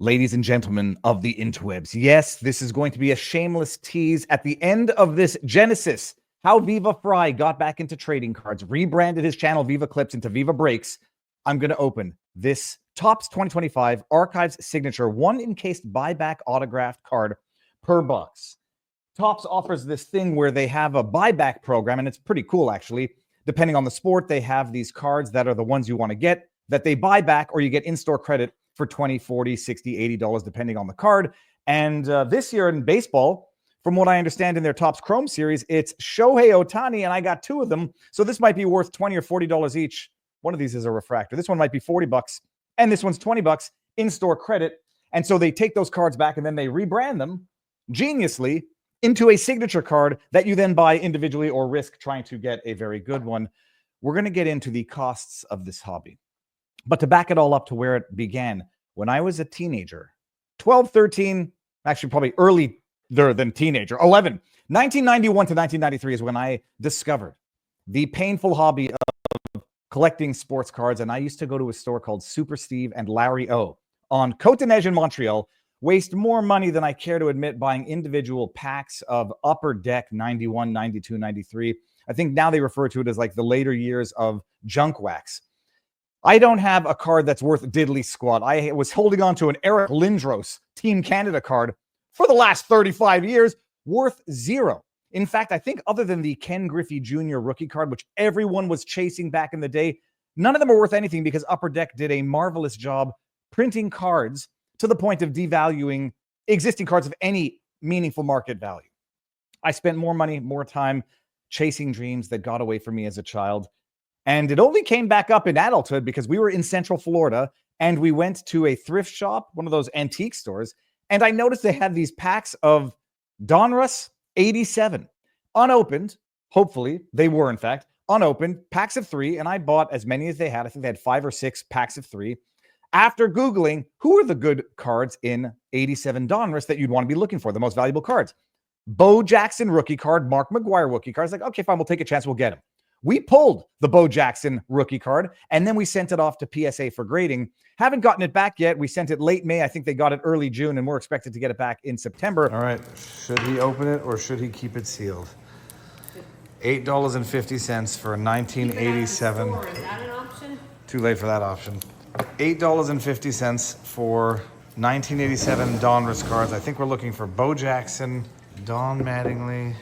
Ladies and gentlemen of the interwebs, yes, this is going to be a shameless tease at the end of this Genesis. How Viva Fry got back into trading cards, rebranded his channel Viva Clips into Viva Breaks. I'm going to open this Topps 2025 Archives Signature 1 encased buyback autographed card per box. Topps offers this thing where they have a buyback program, and it's pretty cool, actually. Depending on the sport, they have these cards that are the ones you want to get that they buy back, or you get in-store credit for $20, $40, $60, $80, depending on the card. And this year in baseball, from what I understand in their Topps Chrome series, it's Shohei Ohtani, and I got two of them. So this might be worth $20 or $40 each. One of these is a refractor. This one might be $40, and this one's $20 in-store credit. And so they take those cards back, and then they rebrand them geniusly into a signature card that you then buy individually or risk trying to get a very good one. We're going to get into the costs of this hobby. But to back it all up to where it began, when I was a teenager, 12, 13, actually probably earlier than teenager, 11, 1991 to 1993 is when I discovered the painful hobby of collecting sports cards. And I used to go to a store called Super Steve and Larry O on Côte-de-Neige in Montreal, waste more money than I care to admit buying individual packs of Upper Deck 91, 92, 93. I think now they refer to it as like the later years of junk wax. I don't have a card that's worth diddly squat. I was holding on to an Eric Lindros Team Canada card for the last 35 years, worth zero. In fact, I think other than the Ken Griffey Jr. rookie card, which everyone was chasing back in the day, none of them are worth anything because Upper Deck did a marvelous job printing cards to the point of devaluing existing cards of any meaningful market value. I spent more money, more time chasing dreams that got away from me as a child. And it only came back up in adulthood because we were in Central Florida and we went to a thrift shop, one of those antique stores, and I noticed they had these packs of Donruss 87, unopened. Hopefully, they were, in fact, unopened, packs of 3, and I bought as many as they had. I think they had 5 or 6 packs of 3. After Googling, who are the good cards in 87 Donruss that you'd want to be looking for, the most valuable cards? Bo Jackson rookie card, Mark McGwire rookie card. It's like, okay, fine, we'll take a chance, we'll get him. We pulled the Bo Jackson rookie card, and then we sent it off to PSA for grading. Haven't gotten it back yet. We sent it late May. I think they got it early June, and we're expected to get it back in September. All right. Should he open it, or should he keep it sealed? $8.50 for a 1987. Is that an option? Too late for that option. $8.50 for 1987 Donruss cards. I think we're looking for Bo Jackson, Don Mattingly,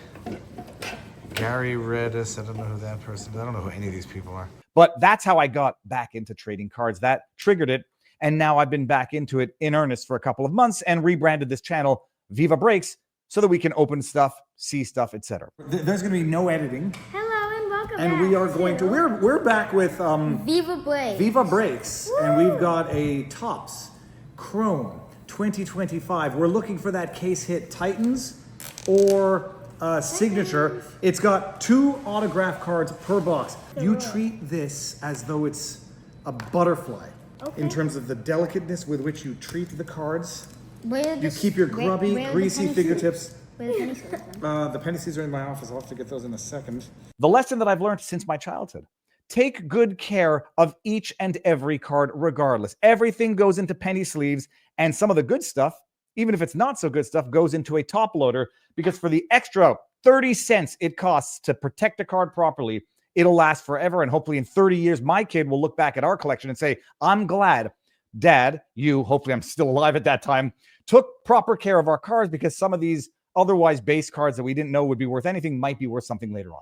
Gary Redis. I don't know who that person is. I don't know who any of these people are. But that's how I got back into trading cards. That triggered it. And now I've been back into it in earnest for a couple of months and rebranded this channel Viva Breaks so that we can open stuff, see stuff, etc. There's going to be no editing. Hello and welcome And back. we are going to, we're back with Viva Breaks. Viva Breaks. Woo! And we've got a Topps Chrome 2025. We're looking for that case hit Titans or signature. It's got 2 autograph cards per box. You treat this as though it's a butterfly in terms of the delicateness with which you treat the cards. You keep your grubby, greasy fingertips. The penny sleeves are in my office. I'll have to get those in a second. The lesson that I've learned since my childhood: take good care of each and every card regardless. Everything goes into penny sleeves, and some of the good stuff, even if it's not so good stuff, goes into a top loader, because for the extra 30 cents it costs to protect a card properly, it'll last forever. And hopefully in 30 years, my kid will look back at our collection and say, I'm glad Dad, you, hopefully I'm still alive at that time, took proper care of our cards, because some of these otherwise base cards that we didn't know would be worth anything might be worth something later on.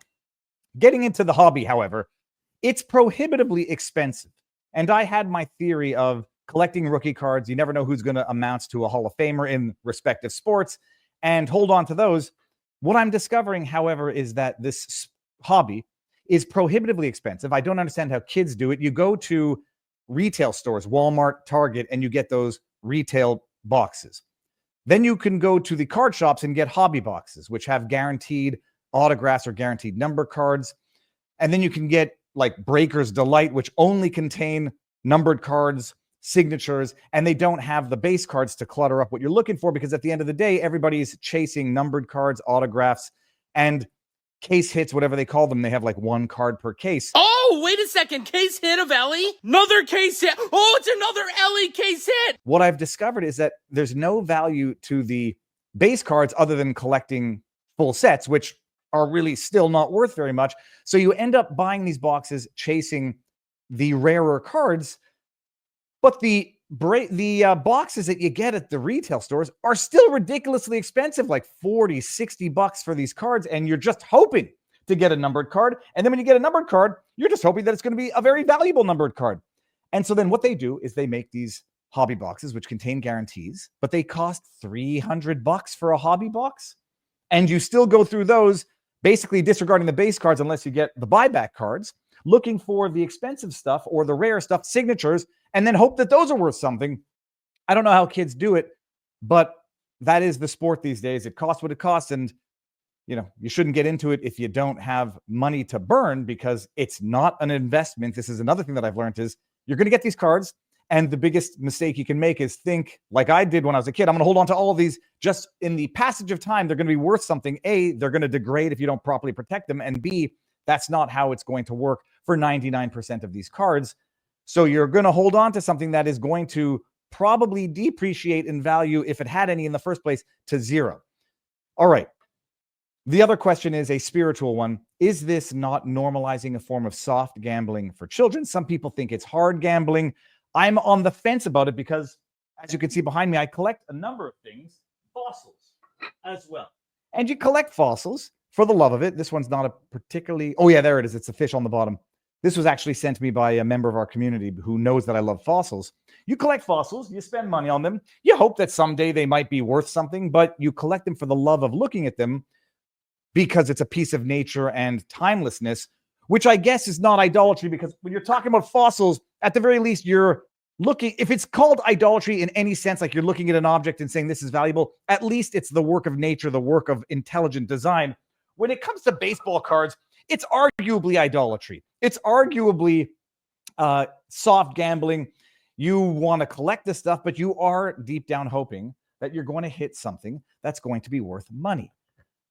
Getting into the hobby, however, it's prohibitively expensive. And I had my theory of collecting rookie cards. You never know who's going to amount to a Hall of Famer in respective sports, and hold on to those. What I'm discovering, however, is that this hobby is prohibitively expensive. I don't understand how kids do it. You go to retail stores, Walmart, Target, and you get those retail boxes. Then you can go to the card shops and get hobby boxes, which have guaranteed autographs or guaranteed number cards. And then you can get like Breaker's Delight, which only contain numbered cards, signatures, and they don't have the base cards to clutter up what you're looking for, because at the end of the day, everybody's chasing numbered cards, autographs, and case hits, whatever they call them. They have like one card per case. Oh, wait a second. Case hit of Ellie? Another case hit. Oh, it's another Ellie case hit. What I've discovered is that there's no value to the base cards other than collecting full sets, which are really still not worth very much. So you end up buying these boxes chasing the rarer cards, but the boxes that you get at the retail stores are still ridiculously expensive, like 40, 60 bucks for these cards. And you're just hoping to get a numbered card. And then when you get a numbered card, you're just hoping that it's going to be a very valuable numbered card. And so then what they do is they make these hobby boxes, which contain guarantees, but they cost 300 bucks for a hobby box. And you still go through those, basically disregarding the base cards unless you get the buyback cards, looking for the expensive stuff or the rare stuff, signatures, and then hope that those are worth something. I don't know how kids do it, but that is the sport these days. It costs what it costs. And, you know, you shouldn't get into it if you don't have money to burn, because it's not an investment. This is another thing that I've learned is you're going to get these cards. And the biggest mistake you can make is think like I did when I was a kid. I'm going to hold on to all of these. Just in the passage of time, they're going to be worth something. A, they're going to degrade if you don't properly protect them. And B, that's not how it's going to work for 99% of these cards. So you're going to hold on to something that is going to probably depreciate in value, if it had any in the first place, to zero. All right. The other question is a spiritual one. Is this not normalizing a form of soft gambling for children? Some people think it's hard gambling. I'm on the fence about it because, as you can see behind me, I collect a number of things, fossils as well. And you collect fossils for the love of it. This one's not a particularly... Oh, yeah, there it is. It's a fish on the bottom. This was actually sent to me by a member of our community who knows that I love fossils. You collect fossils, you spend money on them. You hope that someday they might be worth something, but you collect them for the love of looking at them because it's a piece of nature and timelessness, which I guess is not idolatry, because when you're talking about fossils, at the very least, you're looking, if it's called idolatry in any sense, like you're looking at an object and saying this is valuable, at least it's the work of nature, the work of intelligent design. When it comes to baseball cards, it's arguably idolatry. It's arguably soft gambling. You want to collect this stuff, but you are deep down hoping that you're going to hit something that's going to be worth money.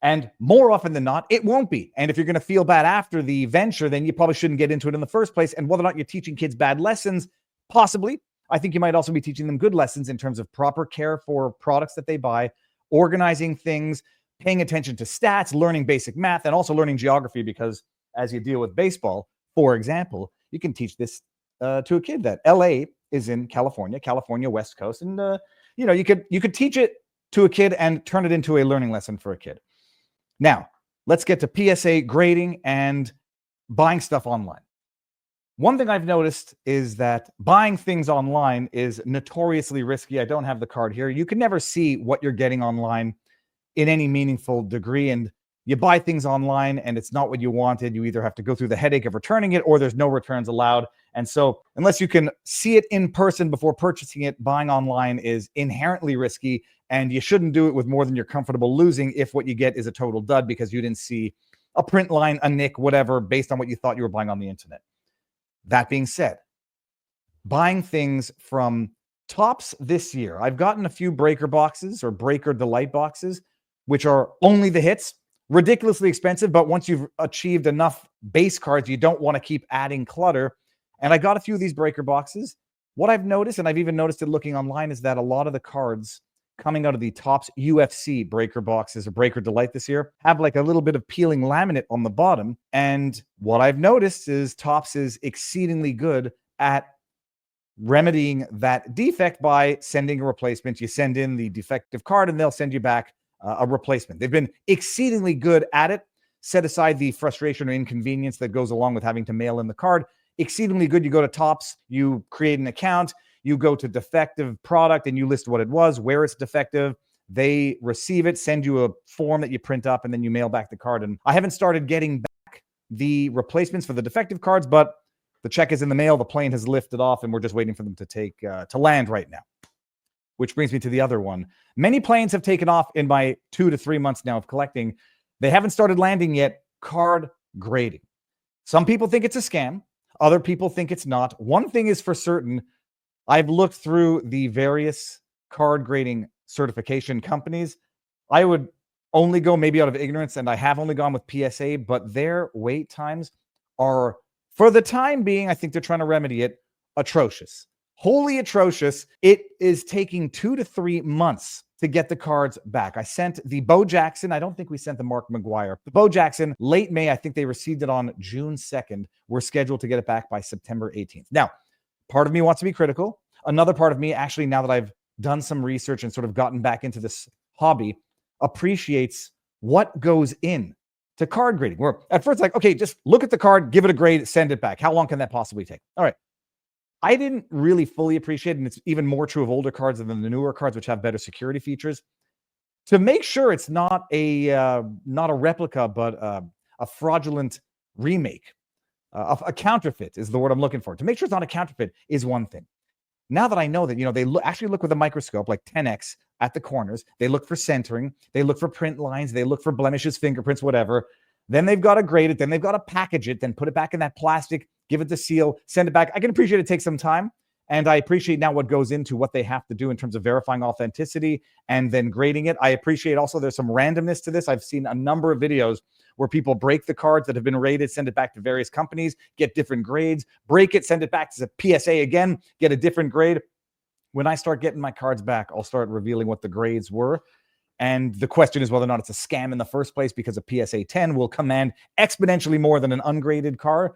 And more often than not, it won't be. And if you're going to feel bad after the venture, then you probably shouldn't get into it in the first place. And whether or not you're teaching kids bad lessons, possibly. I think you might also be teaching them good lessons in terms of proper care for products that they buy, organizing things, paying attention to stats, learning basic math, and also learning geography, because as you deal with baseball, for example, you can teach this to a kid that LA is in California, West Coast. And, you could teach it to a kid and turn it into a learning lesson for a kid. Now, let's get to PSA grading and buying stuff online. One thing I've noticed is that buying things online is notoriously risky. I don't have the card here. You can never see what you're getting online in any meaningful degree. And you buy things online and it's not what you wanted. You either have to go through the headache of returning it or there's no returns allowed. And so unless you can see it in person before purchasing it, buying online is inherently risky. And you shouldn't do it with more than you're comfortable losing if what you get is a total dud because you didn't see a print line, a nick, whatever, based on what you thought you were buying on the internet. That being said, buying things from Topps this year, I've gotten a few breaker boxes or breaker delight boxes, which are only the hits, ridiculously expensive. But once you've achieved enough base cards, you don't want to keep adding clutter. And I got a few of these breaker boxes. What I've noticed, and I've even noticed it looking online, is that a lot of the cards coming out of the Topps UFC breaker boxes or breaker delight this year have like a little bit of peeling laminate on the bottom. And what I've noticed is Topps is exceedingly good at remedying that defect by sending a replacement. You send in the defective card and they'll send you back a replacement. They've been exceedingly good at it. Set aside the frustration or inconvenience that goes along with having to mail in the card. Exceedingly good. You go to Topps, you create an account, you go to defective product and you list what it was, where it's defective. They receive it, send you a form that you print up, and then you mail back the card. And I haven't started getting back the replacements for the defective cards, but the check is in the mail. The plane has lifted off and we're just waiting for them to land right now. Which brings me to the other one. Many planes have taken off in my 2 to 3 months now of collecting. They haven't started landing yet. Card grading. Some people think it's a scam. Other people think it's not. One thing is for certain. I've looked through the various card grading certification companies. I would only go maybe out of ignorance, and I have only gone with PSA, but their wait times are, for the time being, I think they're trying to remedy it, atrocious. Wholly atrocious. It is taking 2 to 3 months to get the cards back. I sent the Bo Jackson. I don't think we sent the Mark McGuire. The Bo Jackson, late May. I think they received it on June 2nd. We're scheduled to get it back by September 18th. Now, part of me wants to be critical. Another part of me, actually, now that I've done some research and sort of gotten back into this hobby, appreciates what goes in to card grading. Where at first, like, okay, just look at the card, give it a grade, send it back. How long can that possibly take? All right. I didn't really fully appreciate, and it's even more true of older cards than the newer cards, which have better security features, to make sure it's not a replica, but a fraudulent remake. A counterfeit is the word I'm looking for. To make sure it's not a counterfeit is one thing. Now that I know that, they actually look with a microscope, like 10x at the corners. They look for centering. They look for print lines. They look for blemishes, fingerprints, whatever. Then they've got to grade it. Then they've got to package it. Then put it back in that plastic, give it the seal, send it back. I can appreciate it takes some time. And I appreciate now what goes into what they have to do in terms of verifying authenticity and then grading it. I appreciate also there's some randomness to this. I've seen a number of videos where people break the cards that have been rated, send it back to various companies, get different grades, break it, send it back to the PSA again, get a different grade. When I start getting my cards back, I'll start revealing what the grades were. And the question is whether or not it's a scam in the first place, because a PSA 10 will command exponentially more than an ungraded card.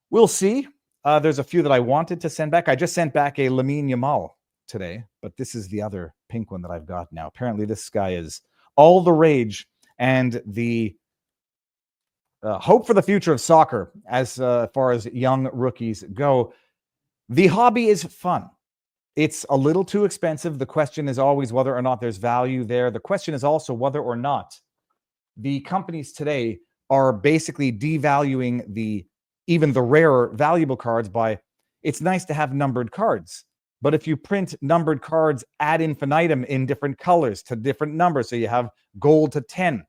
We'll see. There's a few that I wanted to send back. I just sent back a Lamine Yamal today, but this is the other pink one that I've got now. Apparently this guy is all the rage and the hope for the future of soccer as far as young rookies go. The hobby is fun. It's a little too expensive. The question is always whether or not there's value there. The question is also whether or not the companies today are basically devaluing even the rarer valuable cards by, it's nice to have numbered cards. But if you print numbered cards ad infinitum in different colors to different numbers, so you have gold to 10,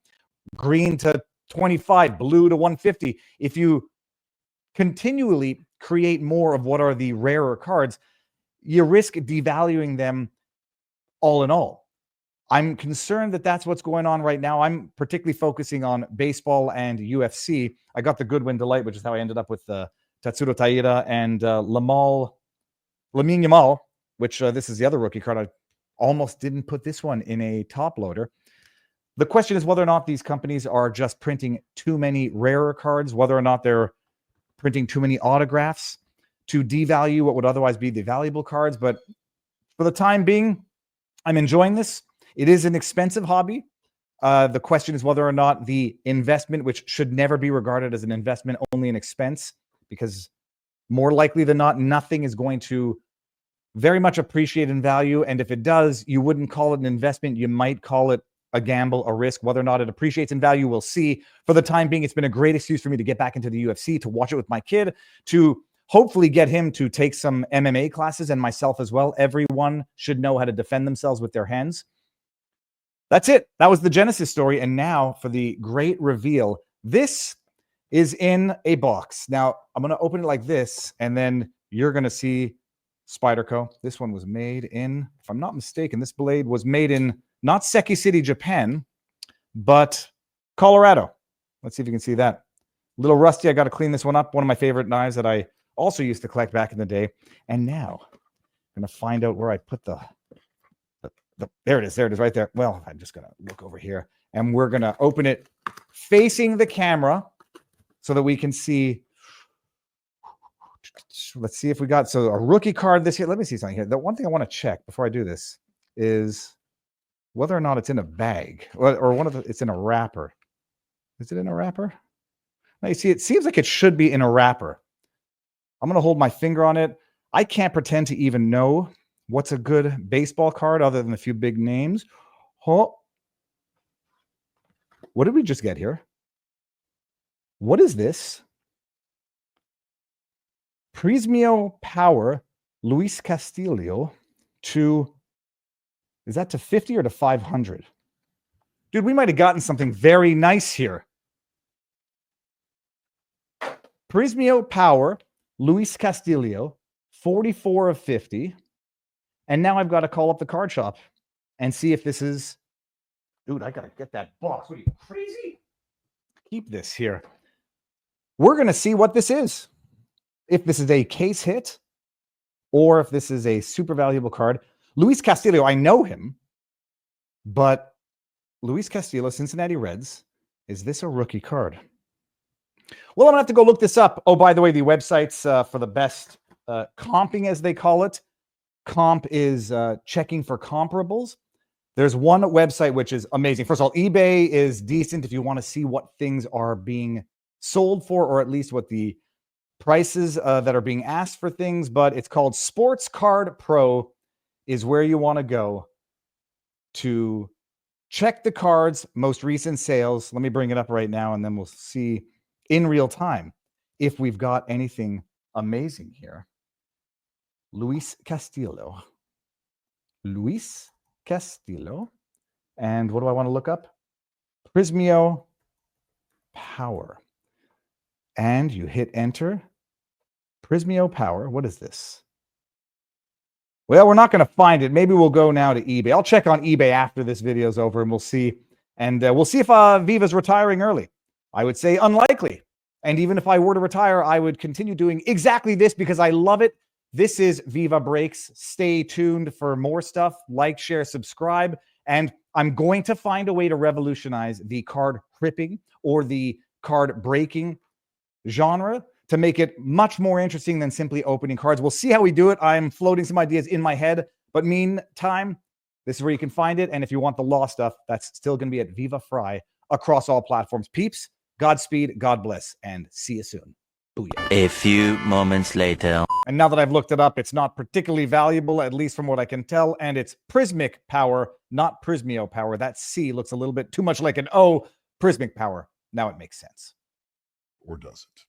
green to 25, blue to 150, if you continually create more of what are the rarer cards, you risk devaluing them all in all. I'm concerned that that's what's going on right now. I'm particularly focusing on baseball and UFC. I got the Goodwin Delight, which is how I ended up with Tatsuro Taira and Lamine Yamal, which this is the other rookie card. I almost didn't put this one in a top loader. The question is whether or not these companies are just printing too many rarer cards, whether or not they're printing too many autographs to devalue what would otherwise be the valuable cards. But for the time being, I'm enjoying this. It is an expensive hobby. The question is whether or not the investment, which should never be regarded as an investment, only an expense, because more likely than not, nothing is going to very much appreciate in value. And if it does, you wouldn't call it an investment. You might call it a gamble, a risk. Whether or not it appreciates in value, we'll see. For the time being, it's been a great excuse for me to get back into the UFC, to watch it with my kid, to hopefully get him to take some MMA classes, and myself as well. Everyone should know how to defend themselves with their hands. That's it. That was the Genesis story. And now for the great reveal. This is in a box. Now, I'm going to open it like this, and then you're going to see Spyderco. This one was made in, if I'm not mistaken, this blade was made in not Seki City, Japan, but Colorado. Let's see if you can see that. A little rusty. I got to clean this one up. One of my favorite knives that I also used to collect back in the day. And now I'm going to find out where I put the there it is. There it is right there. Well, I'm just going to look over here, and we're going to open it facing the camera so that we can see. Let's see if we got, so a rookie card this year. Let me see something here. The one thing I want to check before I do this is whether or not it's in a bag or it's in a wrapper. Is it in a wrapper? Now you see, it seems like it should be in a wrapper. I'm going to hold my finger on it. I can't pretend to even know what's a good baseball card other than a few big names. Oh, what did we just get here? What is this? Prismio Power, Luis Castillo is that to 50 or to 500? Dude, we might have gotten something very nice here. Prismio Power, Luis Castillo, 44 of 50. And now I've got to call up the card shop and see if this is Dude, I gotta get that box. What are you, crazy? Keep this here. We're gonna see what this is. If this is a case hit or if this is a super valuable card. Luis Castillo, I know him, but Luis Castillo, Cincinnati Reds, is this a rookie card? Well, I'm gonna have to go look this up. Oh, by the way, the websites for the best comping, as they call it. Comp is checking for comparables. There's one website which is amazing. First of all, eBay is decent if you want to see what things are being sold for, or at least what the prices that are being asked for things. But it's called Sports Card Pro is where you want to go to check the cards, most recent sales. Let me bring it up right now, and then we'll see in real time if we've got anything amazing here. Luis Castillo. Luis Castillo. And what do I want to look up? Prismio Power. And you hit enter. Prismio Power. What is this? Well, we're not going to find it. Maybe we'll go now to eBay. I'll check on eBay after this video is over, and we'll see. And we'll see if Viva's retiring early. I would say unlikely. And even if I were to retire, I would continue doing exactly this because I love it. This is Viva Breaks. Stay tuned for more stuff. Like, share, subscribe. And I'm going to find a way to revolutionize the card ripping or the card breaking genre to make it much more interesting than simply opening cards. We'll see how we do it. I'm floating some ideas in my head. But meantime, this is where you can find it. And if you want the law stuff, that's still going to be at Viva Fry across all platforms. Peeps, Godspeed, God bless, and see you soon. Booyah. A few moments later. And now that I've looked it up, it's not particularly valuable, at least from what I can tell. And it's Prismic Power, not Prismio Power. That C looks a little bit too much like an O. Prismic Power. Now it makes sense. Or does it?